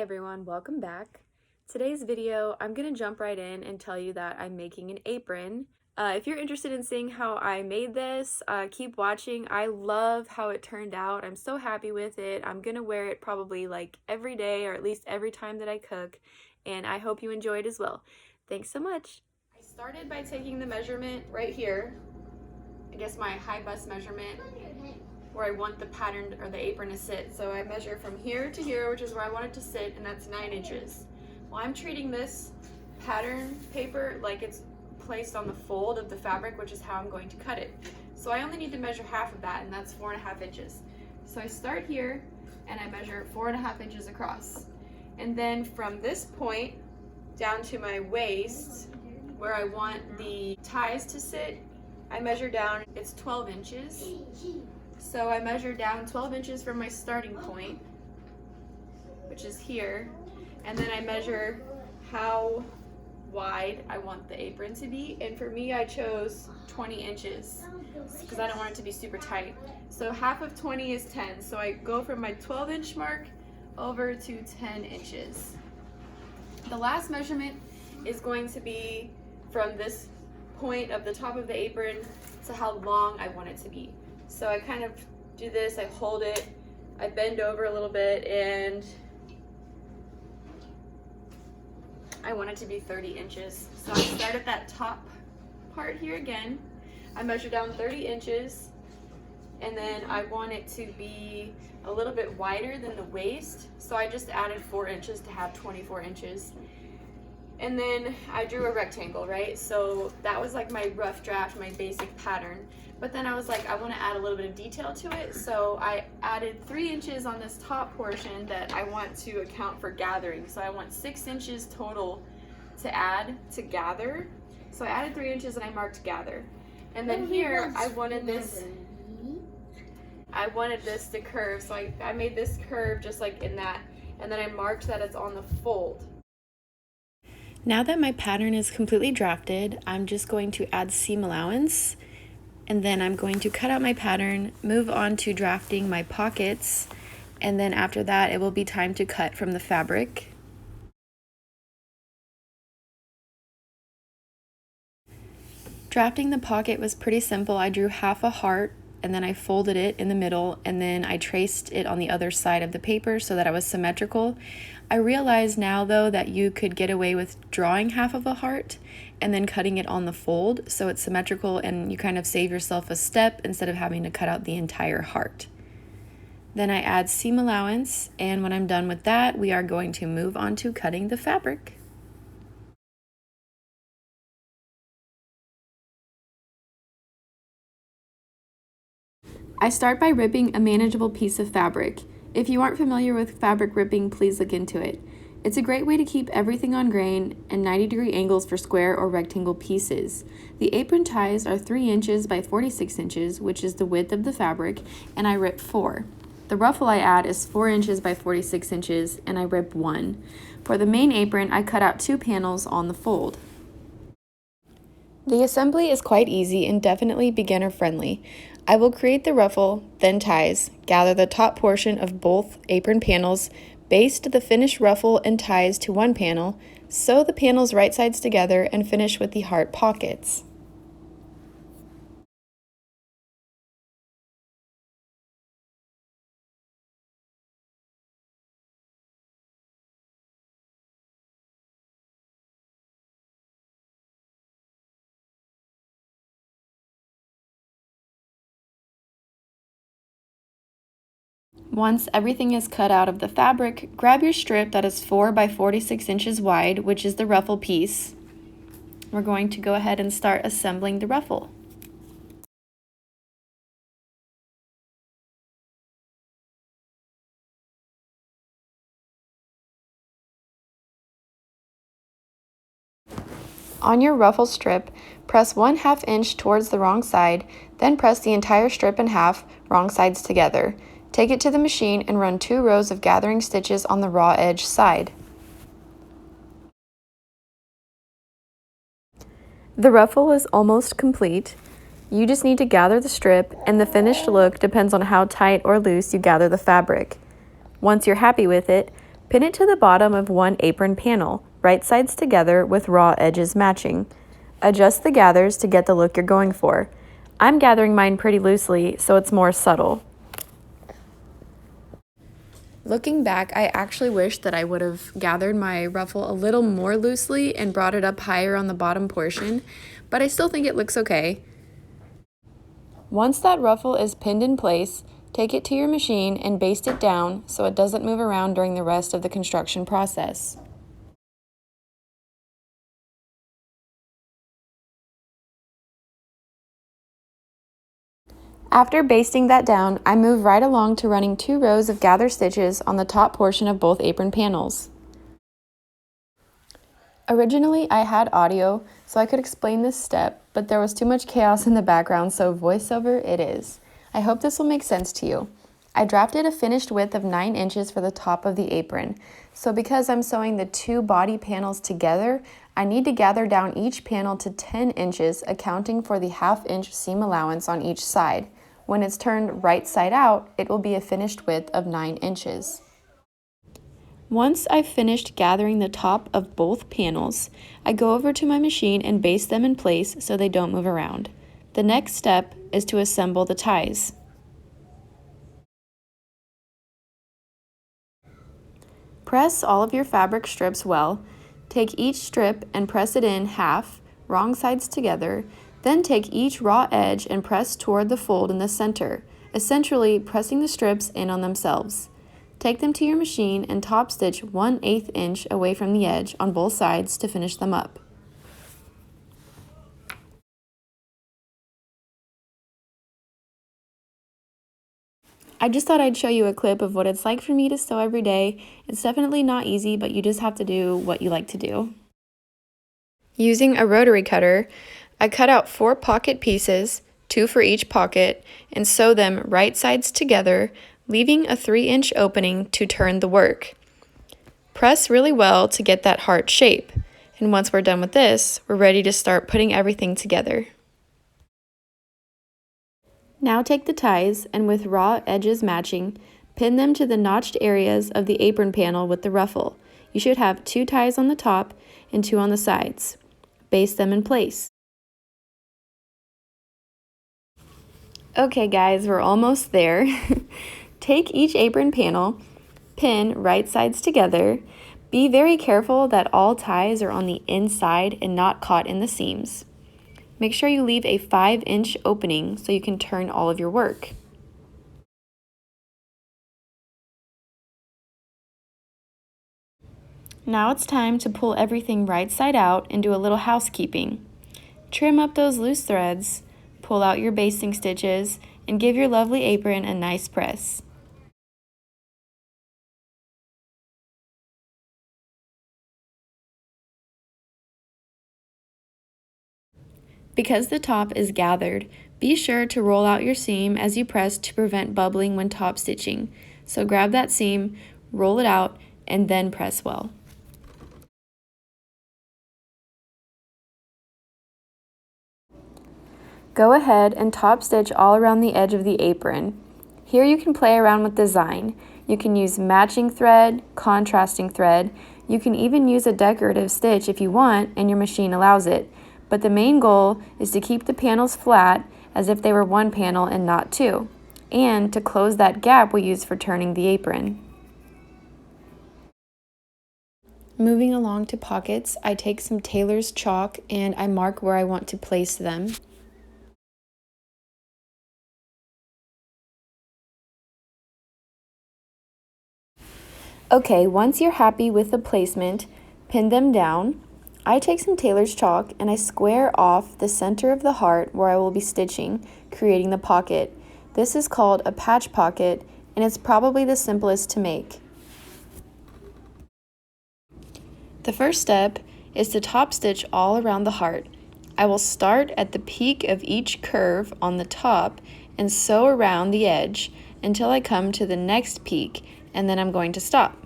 Hey everyone, welcome back. Today's video, I'm gonna jump right in and tell you that I'm making an apron. If you're interested in seeing how I made this, keep watching. I love how it turned out. I'm so happy with it. I'm gonna wear it probably like every day or at least every time that I cook, and I hope you enjoy it as well. Thanks so much. I started by taking the measurement right here, I guess my high bust measurement, where I want the pattern or the apron to sit. So I measure from here to here, which is where I want it to sit, and that's 9 inches. Well, I'm treating this pattern paper like it's placed on the fold of the fabric, which is how I'm going to cut it. So I only need to measure half of that, and that's 4.5 inches. So I start here and I measure 4.5 inches across. And then from this point down to my waist, where I want the ties to sit, I measure down, it's 12 inches. So I measure down 12 inches from my starting point, which is here, and then I measure how wide I want the apron to be, and for me I chose 20 inches because I don't want it to be super tight. So half of 20 is 10, so I go from my 12-inch mark over to 10 inches. The last measurement is going to be from this point of the top of the apron to how long I want it to be. So I kind of do this, I hold it, I bend over a little bit, and I want it to be 30 inches. So I start at that top part here again, I measure down 30 inches, and then I want it to be a little bit wider than the waist, so I just added 4 inches to have 24 inches. And then I drew a rectangle, right? So that was like my rough draft, my basic pattern. But then I was like, I want to add a little bit of detail to it. So I added 3 inches on this top portion that I want to account for gathering. So I want 6 inches total to add to gather. So I added 3 inches and I marked gather. And then here I wanted this to curve. So I made this curve just like in that. And then I marked that it's on the fold. Now that my pattern is completely drafted, I'm just going to add seam allowance, and then I'm going to cut out my pattern, move on to drafting my pockets, and then after that it will be time to cut from the fabric. Drafting the pocket was pretty simple. I drew half a heart and then I folded it in the middle, and then I traced it on the other side of the paper so that it was symmetrical. I realize now though that you could get away with drawing half of a heart and then cutting it on the fold so it's symmetrical, and you kind of save yourself a step instead of having to cut out the entire heart. Then I add seam allowance, and when I'm done with that, we are going to move on to cutting the fabric. I start by ripping a manageable piece of fabric. If you aren't familiar with fabric ripping, please look into it. It's a great way to keep everything on grain and 90-degree angles for square or rectangle pieces. The apron ties are 3 inches by 46 inches, which is the width of the fabric, and I rip 4. The ruffle I add is 4 inches by 46 inches, and I rip 1. For the main apron, I cut out 2 panels on the fold. The assembly is quite easy and definitely beginner friendly. I will create the ruffle, then ties, gather the top portion of both apron panels, baste the finished ruffle and ties to one panel, sew the panels right sides together, and finish with the heart pockets. Once everything is cut out of the fabric, grab your strip that is 4 by 46 inches wide, which is the ruffle piece. We're going to go ahead and start assembling the ruffle. On your ruffle strip, press 1/2 inch towards the wrong side, then press the entire strip in half, wrong sides together. Take it to the machine and run 2 rows of gathering stitches on the raw edge side. The ruffle is almost complete. You just need to gather the strip, and the finished look depends on how tight or loose you gather the fabric. Once you're happy with it, Pin it to the bottom of one apron panel, right sides together with raw edges matching. Adjust the gathers to get the look you're going for. I'm gathering mine pretty loosely, so it's more subtle. Looking back, I actually wish that I would have gathered my ruffle a little more loosely and brought it up higher on the bottom portion, but I still think it looks okay. Once that ruffle is pinned in place, take it to your machine and baste it down so it doesn't move around during the rest of the construction process. After basting that down, I move right along to running 2 rows of gather stitches on the top portion of both apron panels. Originally, I had audio, so I could explain this step, but there was too much chaos in the background, so voiceover it is. I hope this will make sense to you. I drafted a finished width of 9 inches for the top of the apron. So because I'm sewing the 2 body panels together, I need to gather down each panel to 10 inches, accounting for the ½ inch seam allowance on each side. When it's turned right side out, it will be a finished width of 9 inches. Once I've finished gathering the top of both panels, I go over to my machine and baste them in place so they don't move around. The next step is to assemble the ties. Press all of your fabric strips well. Take each strip and press it in half, wrong sides together, then take each raw edge and press toward the fold in the center, essentially pressing the strips in on themselves. Take them to your machine and top stitch 1/8 inch away from the edge on both sides to finish them up. I just thought I'd show you a clip of what it's like for me to sew every day. It's definitely not easy, but you just have to do what you like to do. Using a rotary cutter, I cut out 4 pocket pieces, 2 for each pocket, and sew them right sides together, leaving a 3-inch opening to turn the work. Press really well to get that heart shape, and once we're done with this, we're ready to start putting everything together. Now take the ties, and with raw edges matching, pin them to the notched areas of the apron panel with the ruffle. You should have 2 ties on the top and 2 on the sides. Baste them in place. Okay guys, we're almost there. Take each apron panel, pin right sides together. Be very careful that all ties are on the inside and not caught in the seams. Make sure you leave a 5-inch opening so you can turn all of your work. Now it's time to pull everything right side out and do a little housekeeping. Trim up those loose threads, pull out your basting stitches, and give your lovely apron a nice press. Because the top is gathered, be sure to roll out your seam as you press to prevent bubbling when top stitching. So grab that seam, roll it out, and then press well. Go ahead and top stitch all around the edge of the apron. Here you can play around with design. You can use matching thread, contrasting thread. You can even use a decorative stitch if you want and your machine allows it. But the main goal is to keep the panels flat as if they were one panel and not 2, and to close that gap we use for turning the apron. Moving along to pockets, I take some tailor's chalk and I mark where I want to place them. Okay, once you're happy with the placement, pin them down. I take some tailor's chalk and I square off the center of the heart where I will be stitching, creating the pocket. This is called a patch pocket and it's probably the simplest to make. The first step is to top stitch all around the heart. I will start at the peak of each curve on the top and sew around the edge until I come to the next peak, and then I'm going to stop.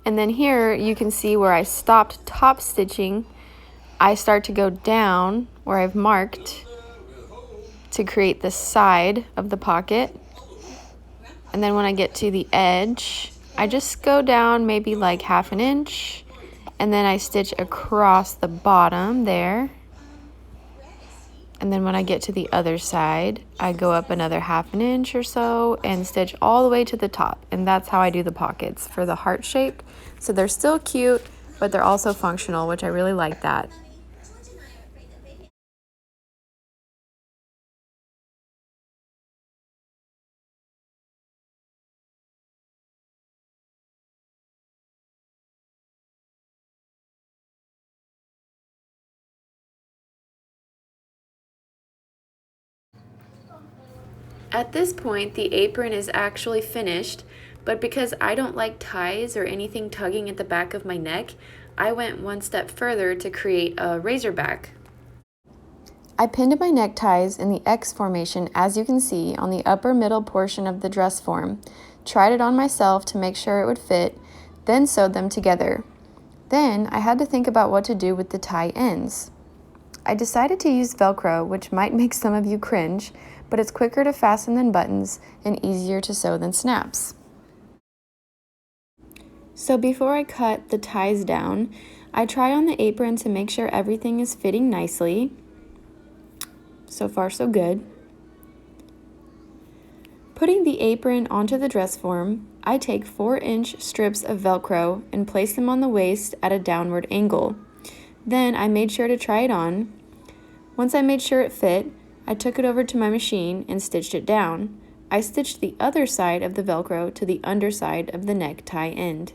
And then here you can see where I stopped top stitching. I start to go down where I've marked to create the side of the pocket. And then when I get to the edge, I just go down maybe like 1/2 inch, and then I stitch across the bottom there. And then when I get to the other side, I go up another 1/2 inch or so and stitch all the way to the top. And that's how I do the pockets for the heart shape. So they're still cute, but they're also functional, which I really like that. At this point, the apron is actually finished, but because I don't like ties or anything tugging at the back of my neck, I went one step further to create a razorback. I pinned my neckties in the X formation, as you can see, on the upper middle portion of the dress form, tried it on myself to make sure it would fit, then sewed them together. Then I had to think about what to do with the tie ends. I decided to use Velcro, which might make some of you cringe, but it's quicker to fasten than buttons and easier to sew than snaps. So before I cut the ties down, I try on the apron to make sure everything is fitting nicely. So far, so good. Putting the apron onto the dress form, I take 4-inch strips of Velcro and place them on the waist at a downward angle. Then I made sure to try it on. Once I made sure it fit, I took it over to my machine and stitched it down. I stitched the other side of the Velcro to the underside of the necktie end.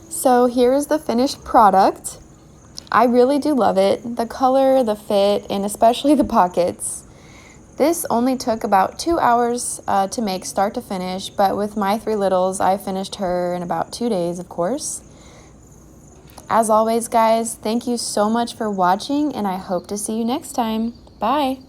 So here's the finished product. I really do love it. The color, the fit, and especially the pockets. This only took about 2 hours to make start to finish, but with my 3 littles, I finished her in about 2 days, of course. As always, guys, thank you so much for watching, and I hope to see you next time. Bye!